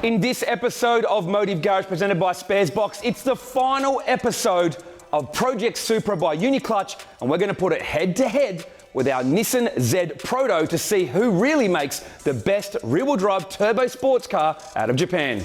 In this episode of Motive Garage presented by Sparesbox, it's the final episode of Project Supra by UniClutch, and we're going to put it head to head with our Nissan Z Proto to see who really makes the best rear-wheel drive turbo sports car out of Japan.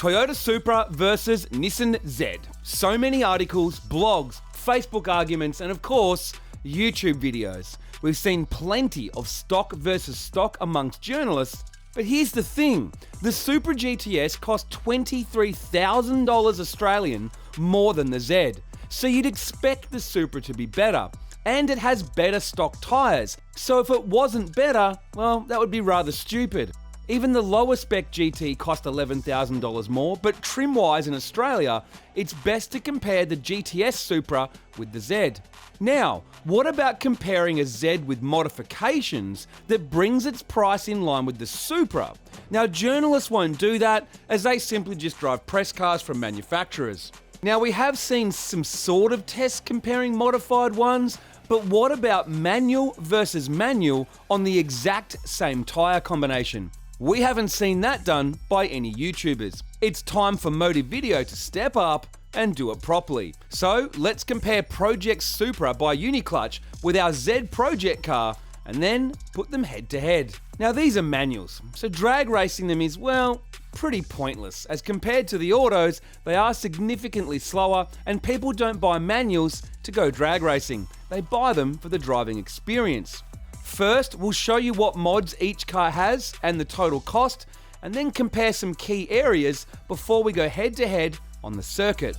Toyota Supra versus Nissan Z. So many articles, blogs, Facebook arguments, and of course, YouTube videos. We've seen plenty of stock versus stock amongst journalists, but here's the thing. The Supra GTS cost $23,000 Australian more than the Z. So you'd expect the Supra to be better. And it has better stock tyres. So if it wasn't better, well, that would be rather stupid. Even the lower spec GT cost $11,000 more, but trim-wise in Australia, it's best to compare the GTS Supra with the Z. Now, what about comparing a Z with modifications that brings its price in line with the Supra? Now, journalists won't do that, as they simply just drive press cars from manufacturers. Now, we have seen some sort of tests comparing modified ones, but what about manual versus manual on the exact same tyre combination? We haven't seen that done by any YouTubers. It's time for Motive Video to step up and do it properly. So let's compare Project Supra by UniClutch with our Z Project car and then put them head to head. Now these are manuals, so drag racing them is, well, pretty pointless. As compared to the autos, they are significantly slower and people don't buy manuals to go drag racing. They buy them for the driving experience. First, we'll show you what mods each car has and the total cost, and then compare some key areas before we go head to head on the circuit.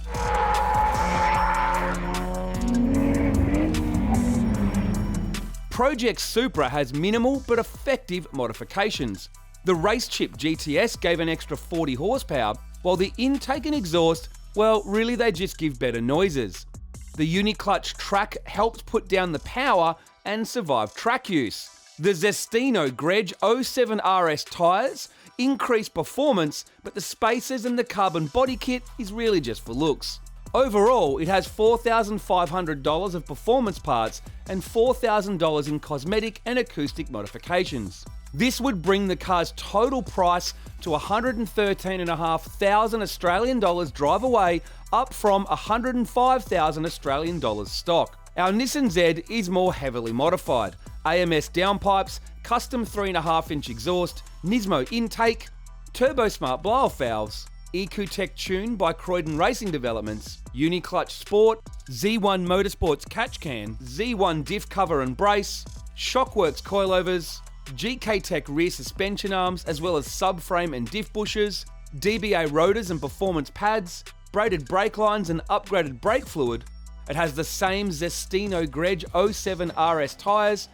Project Supra has minimal but effective modifications. The Race Chip GTS gave an extra 40 horsepower, while the intake and exhaust, well, really they just give better noises. The UniClutch Track helps put down the power and survive track use. The Zestino Grej 07 RS tyres increase performance, but the spacers and the carbon body kit is really just for looks. Overall, it has $4,500 of performance parts and $4,000 in cosmetic and acoustic modifications. This would bring the car's total price to $113,500 Australian dollars drive away, up from $105,000 Australian dollars stock. Our Nissan Z is more heavily modified. AMS downpipes, custom 3.5-inch exhaust, Nismo intake, turbo smart blow-off valves, EcoTech tune by Croydon Racing Developments, UniClutch Sport, Z1 Motorsports catch can, Z1 diff cover and brace, Shockworks coilovers, GK Tech rear suspension arms, as well as subframe and diff bushers, DBA rotors and performance pads, braided brake lines and upgraded brake fluid. It has the same Zestino Grej 07 RS tyres,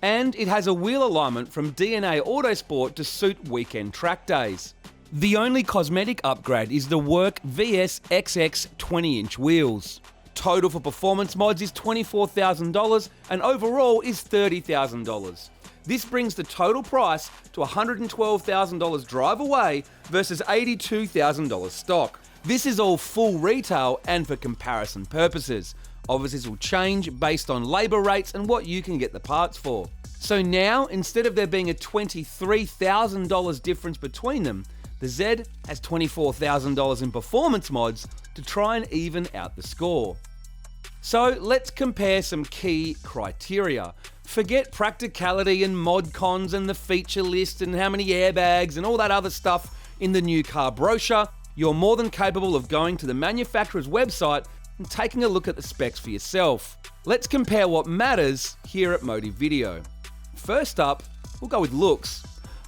and it has a wheel alignment from DNA Autosport to suit weekend track days. The only cosmetic upgrade is the Work VS XX 20-inch wheels. Total for performance mods is $24,000 and overall is $30,000. This brings the total price to $112,000 drive away versus $82,000 stock. This is all full retail and for comparison purposes. Obviously this will change based on labour rates and what you can get the parts for. So now, instead of there being a $23,000 difference between them, the Z has $24,000 in performance mods to try and even out the score. So let's compare some key criteria. Forget practicality and mod cons and the feature list and how many airbags and all that other stuff in the new car brochure. You're more than capable of going to the manufacturer's website and taking a look at the specs for yourself. Let's compare what matters here at Motive Video. First up, we'll go with looks.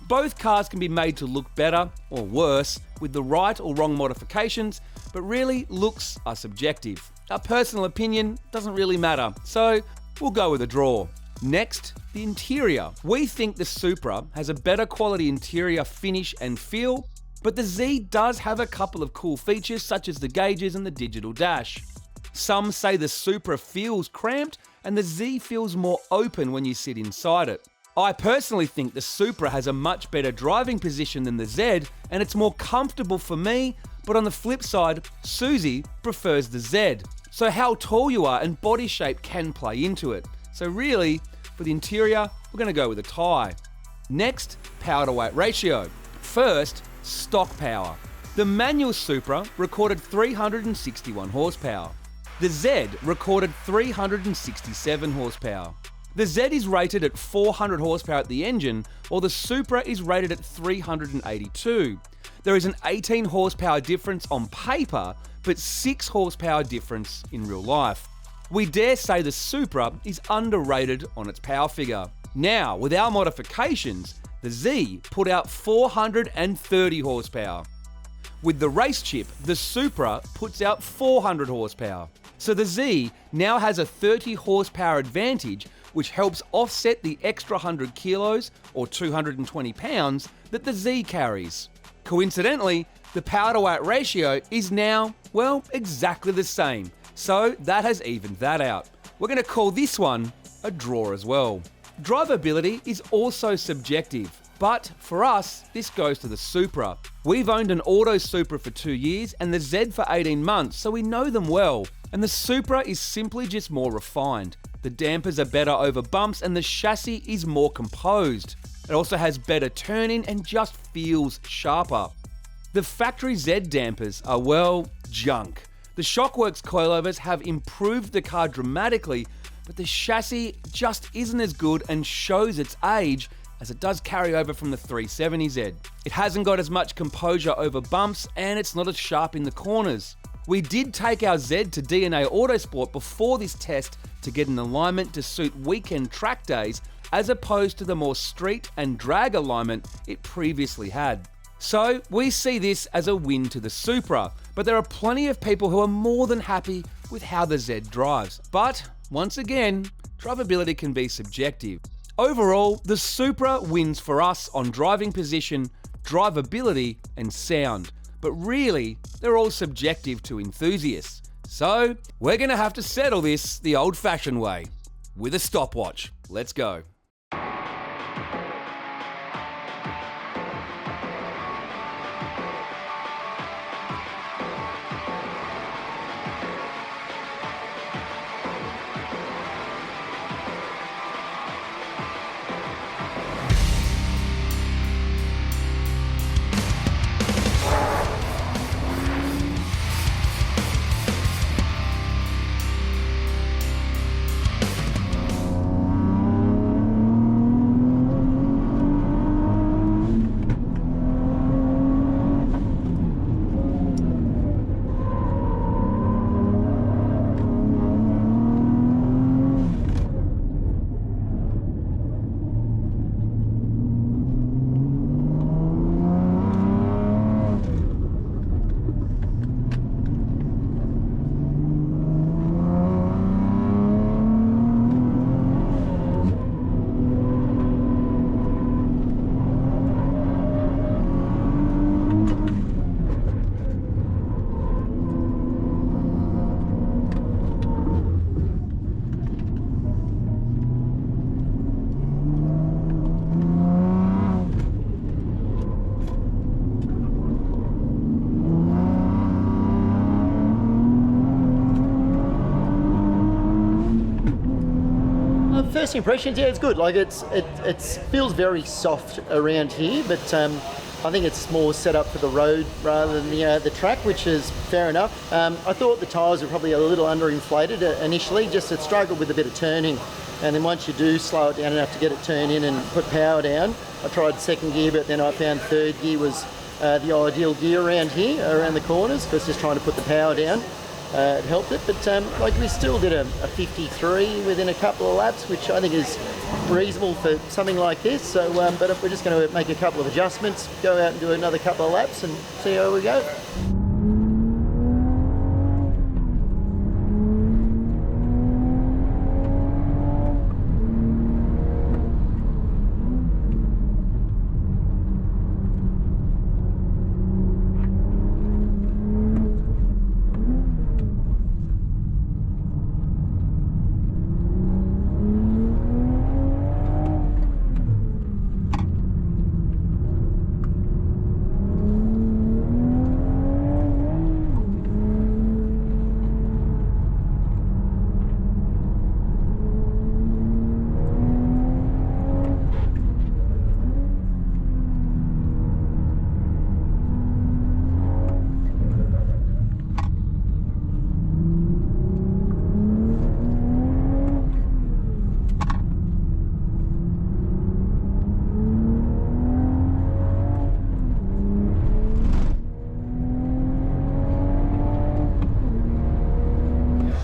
Both cars can be made to look better or worse with the right or wrong modifications, but really looks are subjective. Our personal opinion doesn't really matter, so we'll go with a draw. Next, the interior. We think the Supra has a better quality interior finish and feel, but the Z does have a couple of cool features such as the gauges and the digital dash. Some say the Supra feels cramped and the Z feels more open when you sit inside it. I personally think the Supra has a much better driving position than the Z, and it's more comfortable for me, but on the flip side, Susie prefers the Z. So how tall you are and body shape can play into it. So really, for the interior, we're going to go with a tie. Next, power to weight ratio. First, stock power. The manual Supra recorded 361 horsepower. The Z recorded 367 horsepower. The Z is rated at 400 horsepower at the engine, while the Supra is rated at 382. There is an 18 horsepower difference on paper, but 6 horsepower difference in real life. We dare say the Supra is underrated on its power figure. Now, with our modifications, the Z put out 430 horsepower. With the race chip, the Supra puts out 400 horsepower. So the Z now has a 30 horsepower advantage, which helps offset the extra 100 kilos or 220 pounds that the Z carries. Coincidentally, the power to weight ratio is now, well, exactly the same. So that has evened that out. We're going to call this one a draw as well. Drivability is also subjective, but for us, this goes to the Supra. We've owned an Auto Supra for 2 years and the Z for 18 months, so we know them well. And the Supra is simply just more refined. The dampers are better over bumps and the chassis is more composed. It also has better turning and just feels sharper. The factory Z dampers are, well, junk. The Shockworks coilovers have improved the car dramatically, but the chassis just isn't as good and shows its age as it does carry over from the 370Z. It hasn't got as much composure over bumps and it's not as sharp in the corners. We did take our Z to DNA Autosport before this test to get an alignment to suit weekend track days as opposed to the more street and drag alignment it previously had. So we see this as a win to the Supra, but there are plenty of people who are more than happy with how the Z drives. But once again, drivability can be subjective. Overall, the Supra wins for us on driving position, drivability, and sound. But really, they're all subjective to enthusiasts. So, we're going to have to settle this the old-fashioned way, with a stopwatch. Let's go. First impressions, yeah, it's good. Like it feels very soft around here, but I think it's more set up for the road rather than the track, which is fair enough. I thought the tyres were probably a little underinflated initially, just it struggled with a bit of turning, and then once you do slow it down enough to get it turned in and put power down, I tried second gear, but then I found third gear was the ideal gear around here, around the corners, because just trying to put the power down. It helped it, but like we still did a 53 within a couple of laps, which I think is reasonable for something like this. So, but we're just going to make a couple of adjustments, go out and do another couple of laps and see how we go.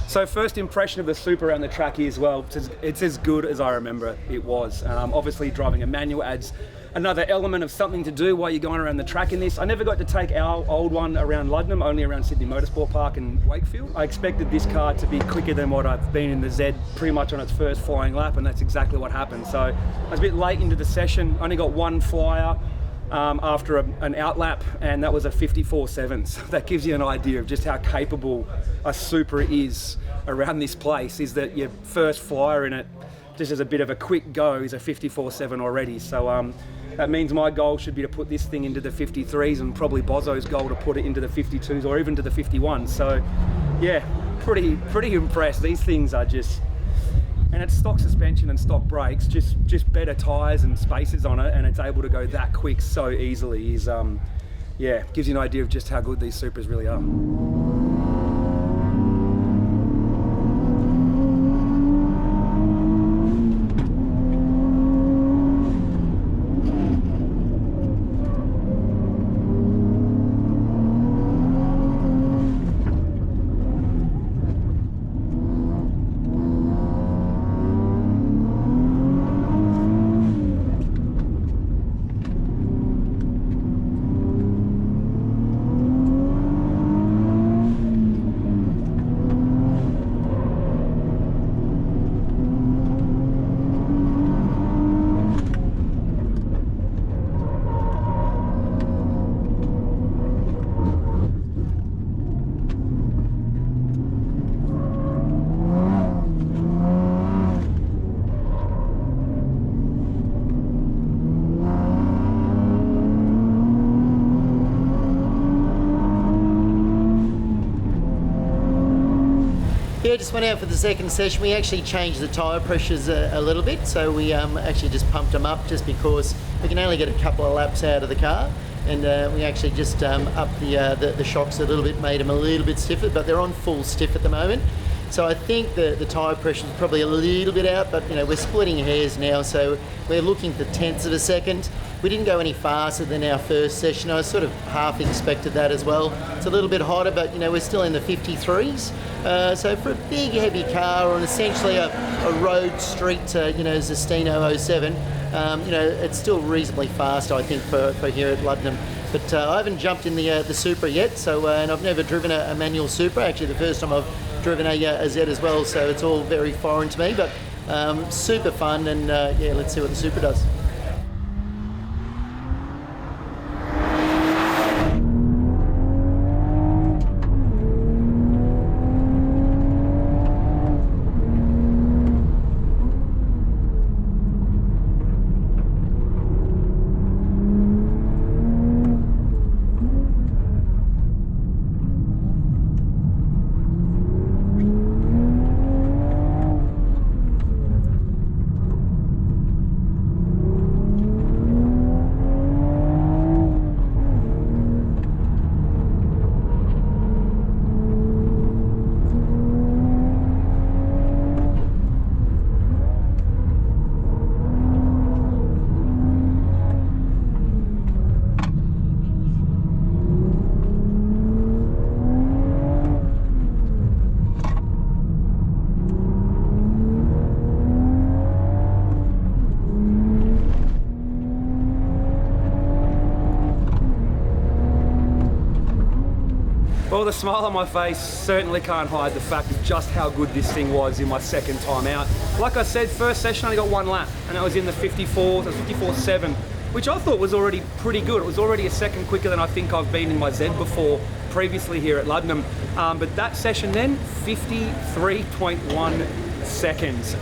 So first impression of the Supra around the track is, well, it's as good as I remember it was. Obviously driving a manual adds another element of something to do while you're going around the track in this. I never got to take our old one around Luddenham, only around Sydney Motorsport Park and Wakefield. I expected this car to be quicker than what I've been in the Z pretty much on its first flying lap, and that's exactly what happened. So I was a bit late into the session, only got one flyer after an outlap, and that was a 54.7. So that gives you an idea of just how capable a Supra is around this place, is that your first flyer in it, just as a bit of a quick go, is a 54.7 already. So that means my goal should be to put this thing into the 53s, and probably Bozo's goal to put it into the 52s or even to the 51s. So yeah, pretty impressed. These things are just, and it's stock suspension and stock brakes, just better tyres and spacers on it, and it's able to go that quick so easily. Is yeah, gives you an idea of just how good these Supras really are. Yeah, just went out for the second session. We actually changed the tyre pressures a little bit, so we actually just pumped them up just because we can only get a couple of laps out of the car, and we actually just upped the shocks a little bit, made them a little bit stiffer, but they're on full stiff at the moment. So I think the tyre pressure is probably a little bit out, but we're splitting hairs now, so we're looking for tenths of a second. We didn't go any faster than our first session. I sort of half expected that as well. It's a little bit hotter, but we're still in the 53s. So for a big heavy car on essentially a road street, Zestino 07, it's still reasonably fast, I think, for here at Luddenham. But I haven't jumped in the Supra yet, so and I've never driven a manual Supra. Actually, the first time I've driven a Z as well, so it's all very foreign to me. But super fun, and yeah, let's see what the Supra does. Well, the smile on my face certainly can't hide the fact of just how good this thing was in my second time out. Like I said, first session I only got one lap, and it was in the 54.7, which I thought was already pretty good. It was already a second quicker than I think I've been in my Z before, previously here at Luddenham. But that session then, 53.1 seconds.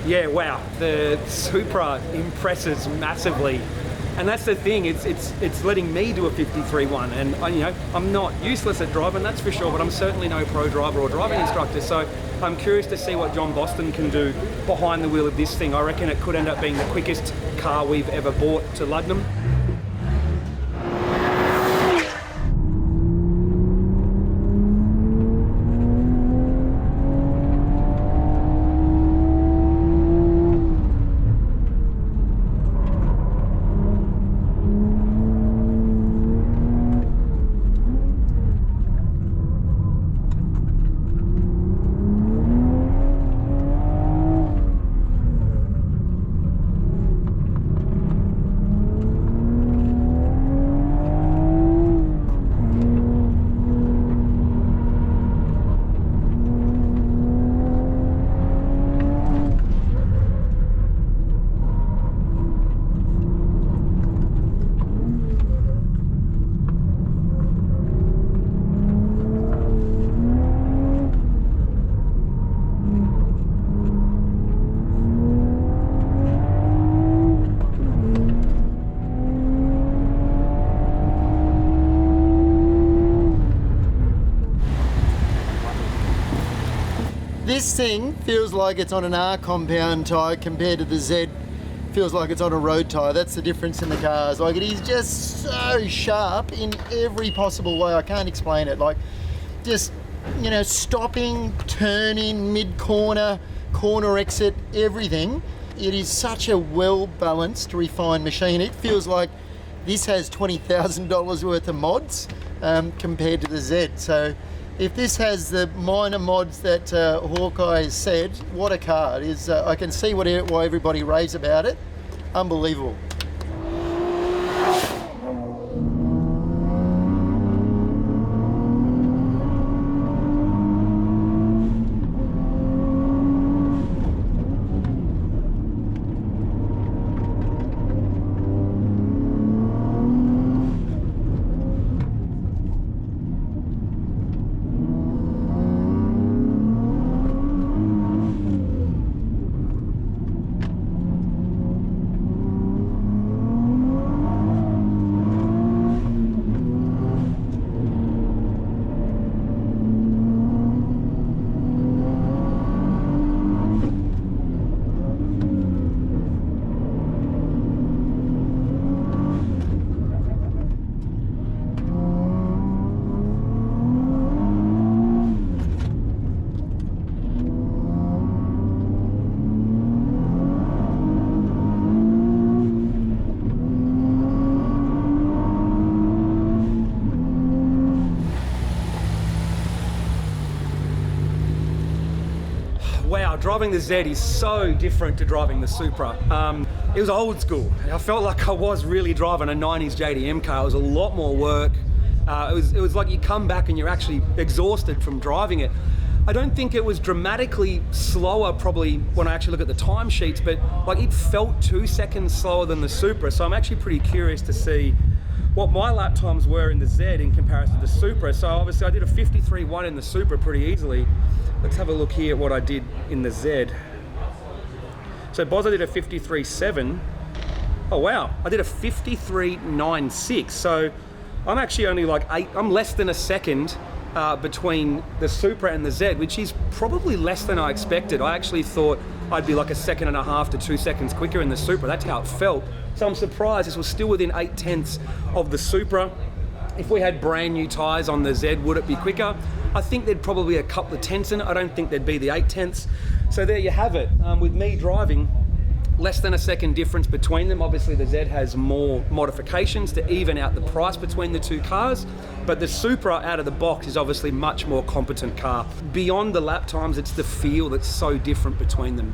Yeah, wow, the Supra impresses massively. And that's the thing, it's letting me do a 53.1, and I'm not useless at driving, that's for sure, but I'm certainly no pro driver or driving instructor, so I'm curious to see what John Boston can do behind the wheel of this thing. I reckon it could end up being the quickest car we've ever bought to Luddenham. This thing feels like it's on an R compound tyre compared to the Z. Feels like it's on a road tyre. That's the difference in the cars. Like, it is just so sharp in every possible way. I can't explain it. Like, just, you know, stopping, turning, mid-corner, corner exit, everything. It is such a well-balanced, refined machine. It feels like this has $20,000 worth of mods compared to the Z. So if this has the minor mods that Hawkeye has said, what a car. It is, I can see why everybody raves about it. Unbelievable. Wow, driving the Z is so different to driving the Supra. It was old school. I felt like I was really driving a 90s JDM car. It was a lot more work. It was like you come back and you're actually exhausted from driving it. I don't think it was dramatically slower probably when I actually look at the timesheets, but like it felt 2 seconds slower than the Supra. So I'm actually pretty curious to see what my lap times were in the Z in comparison to the Supra. So obviously I did a 53.1 in the Supra pretty easily. Let's have a look here at what I did in the Z. So Boz, I did a 53.7. Oh wow, I did a 53.96. So I'm actually only like I'm less than a second between the Supra and the Z, which is probably less than I expected. I actually thought I'd be like a 1.5 seconds to 2 seconds quicker in the Supra. That's how it felt. So I'm surprised this was still within 0.8 of the Supra. If we had brand new tyres on the Z, would it be quicker? I think there'd probably be a couple of tenths in it. I don't think there'd be the 0.8. So there you have it. With me driving, less than a second difference between them. Obviously the Z has more modifications to even out the price between the two cars, but the Supra out of the box is obviously much more competent car. Beyond the lap times, it's the feel that's so different between them.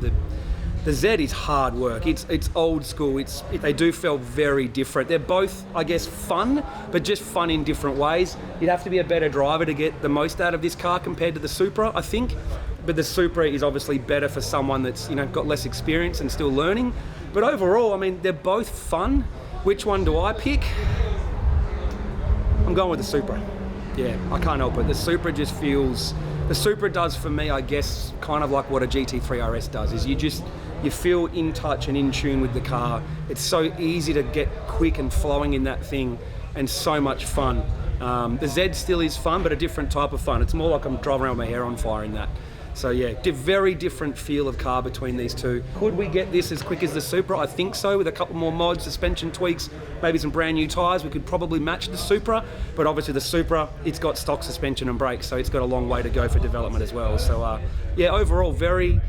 The Z is hard work. It's old school. They do feel very different. They're both, I guess, fun, but just fun in different ways. You'd have to be a better driver to get the most out of this car compared to the Supra, I think. But the Supra is obviously better for someone that's, you know, got less experience and still learning. But overall, I mean, they're both fun. Which one do I pick? I'm going with the Supra. Yeah, I can't help it. The Supra just feels, the Supra does for me, I guess, kind of like what a GT3 RS does, is you feel in touch and in tune with the car. It's so easy to get quick and flowing in that thing and so much fun. The Z still is fun, but a different type of fun. It's more like I'm driving around with my hair on fire in that. So yeah, very different feel of car between these two. Could we get this as quick as the Supra? I think so, with a couple more mods, suspension tweaks, maybe some brand new tyres. We could probably match the Supra, but obviously the Supra, it's got stock suspension and brakes, so it's got a long way to go for development as well. So yeah, overall, very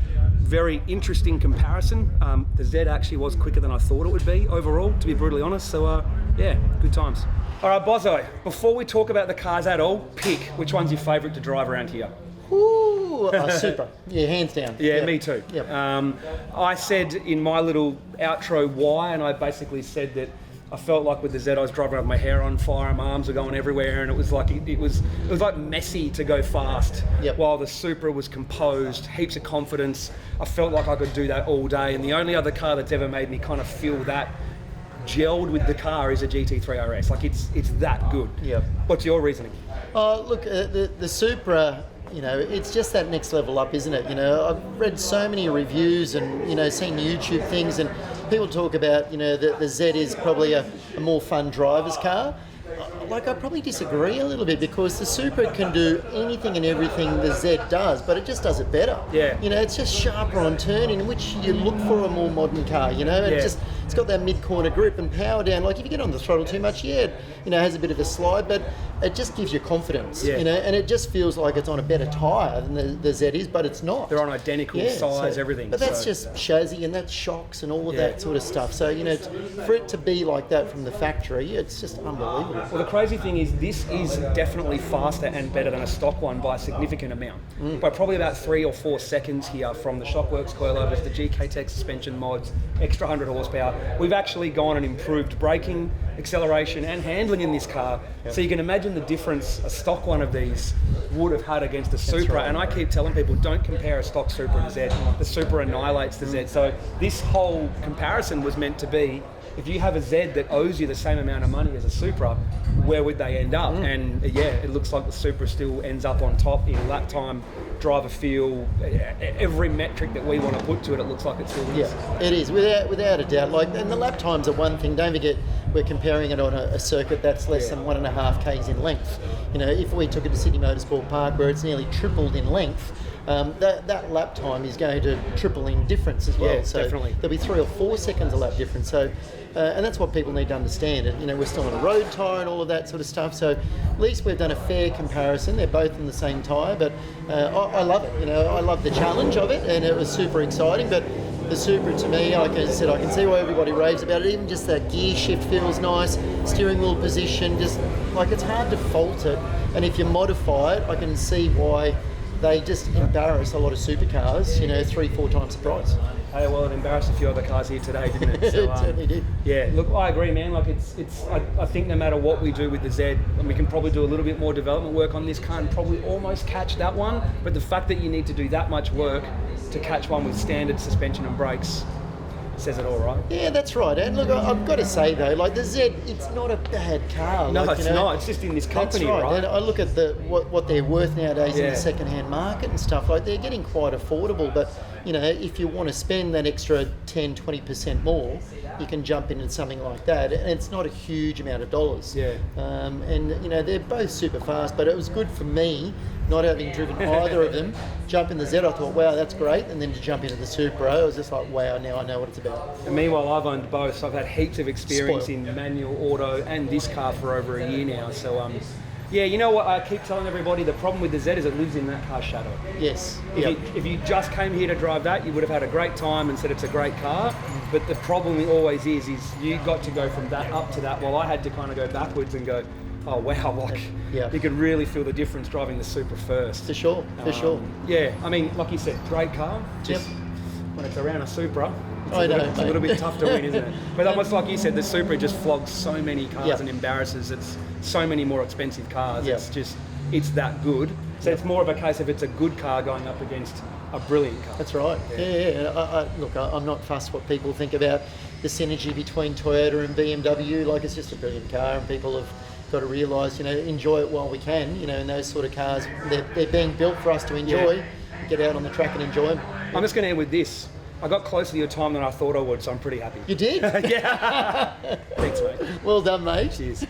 interesting comparison. The Z actually was quicker than I thought it would be overall, to be brutally honest. So yeah, good times. All right, Bozo, before we talk about the cars at all, pick which one's your favourite to drive around here? Ooh, Supra. Yeah, hands down. Yeah, me too. Yep. I said in my little outro why, and I basically said that I felt like with the Z I was driving with my hair on fire, my arms were going everywhere, and it was like it was like messy to go fast. Yep. While the Supra was composed, heaps of confidence. I felt like I could do that all day, and the only other car that's ever made me kind of feel that gelled with the car is a GT3 RS. Like it's that good. Yep. What's your reasoning? Oh, look, the Supra, you know, it's just that next level up, isn't it? You know, I've read so many reviews and, you know, seen YouTube things, and people talk about, you know, the Z is probably a more fun driver's car. I probably disagree a little bit, because the Supra can do anything and everything the Z does, but it just does it better. Yeah. You know, it's just sharper on turning, which you look for a more modern car, you know. Yeah. It's got that mid-corner grip and power down. Like, if you get on the throttle too much, it has a bit of a slide, but it just gives you confidence, Yeah. you know, and it just feels like it's on a better tyre than the Z is, but it's not. They're on identical size, everything. But that's just chassis and that's shocks and all of that sort of stuff. So, you know, for it to be like that from the factory, it's just unbelievable. Well, the crazy thing is this is definitely faster and better than a stock one by a significant amount. By probably about 3 or 4 seconds here, from the Shockworks coilovers, the GK Tech suspension mods, extra 100 horsepower. We've actually gone and improved braking, acceleration and handling in this car. So you can imagine the difference a stock one of these would have had against a Supra. right. And I keep telling people, don't compare a stock Supra to Z. The Supra annihilates the Z. So this whole comparison was meant to be, if you have a Z that owes you the same amount of money as a Supra, where would they end up? And it looks like the Supra still ends up on top in lap time, driver feel, every metric that we want to put to it. It looks like it still is. Yeah, it is, without a doubt. Like, and the lap times are one thing. Don't forget, we're comparing it on a circuit that's less than 1.5 k's in length. You know, if we took it to Sydney Motorsport Park, where it's nearly tripled in length, that lap time is going to triple in difference as well. Yeah, so definitely. there'll be 3 or 4 seconds a lap difference. So, and that's what people need to understand. You know, we're still on a road tyre and all of that sort of stuff. So at least we've done a fair comparison. They're both in the same tyre, but I love it. You know, I love the challenge of it, and it was super exciting. But the Supra, to me, like I said, I can see why everybody raves about it. Even just that gear shift feels nice, steering wheel position, just like, it's hard to fault it. And if you modify it, I can see why they just embarrass a lot of supercars, you know, 3-4 times the price. Hey, well, it embarrassed a few other cars here today, didn't it? So, It certainly did. Yeah, look, I agree, man. Like, I think no matter what we do with the Z, and we can probably do a little bit more development work on this car and probably almost catch that one. But the fact that you need to do that much work to catch one with standard suspension and brakes says it all, right? Yeah, that's right. And look, I've got to say though, like, the Z, it's not a bad car. No, like, it's not. It's just in this company, that's right. right? And I look at what they're worth nowadays in the second-hand market and stuff. Like, they're getting quite affordable. But you know, if you want to spend that extra 10-20% more, you can jump into something like that, and it's not a huge amount of dollars. Yeah. And you know, they're both super fast. But it was good for me, not having driven either of them. Jump in the Z, I thought, wow, that's great. And then to jump into the Supra, I was just like, wow, now I know what it's about. And meanwhile, I've owned both, so I've had heaps of experience Spoiled. in manual, auto, and this car for over a year now. So, yeah, you know what? I keep telling everybody, the problem with the Z is it lives in that car's shadow. Yes. If you just came here to drive that, you would have had a great time and said it's a great car. But the problem always is you got to go from that up to that, while I had to kind of go backwards and go, oh wow, like, you could really feel the difference driving the Supra first. For sure, for sure. Yeah, I mean, like you said, great car. Just when it's around a Supra, it's a little bit tough to win, isn't it? But almost like you said, the Supra just flogs so many cars and embarrasses. It's so many more expensive cars. It's that good. So it's more of a case of it's a good car going up against a brilliant car. That's right. Yeah. Look, I'm not fussed what people think about the synergy between Toyota and BMW. Like, it's just a brilliant car, and people have got to realise, you know, enjoy it while we can. You know, and those sort of cars, they're being built for us to enjoy. Get out on the track and enjoy them. I'm just going to end with this. I got closer to your time than I thought I would, so I'm pretty happy. You did? Yeah. Thanks, mate. Well done, mate. Cheers.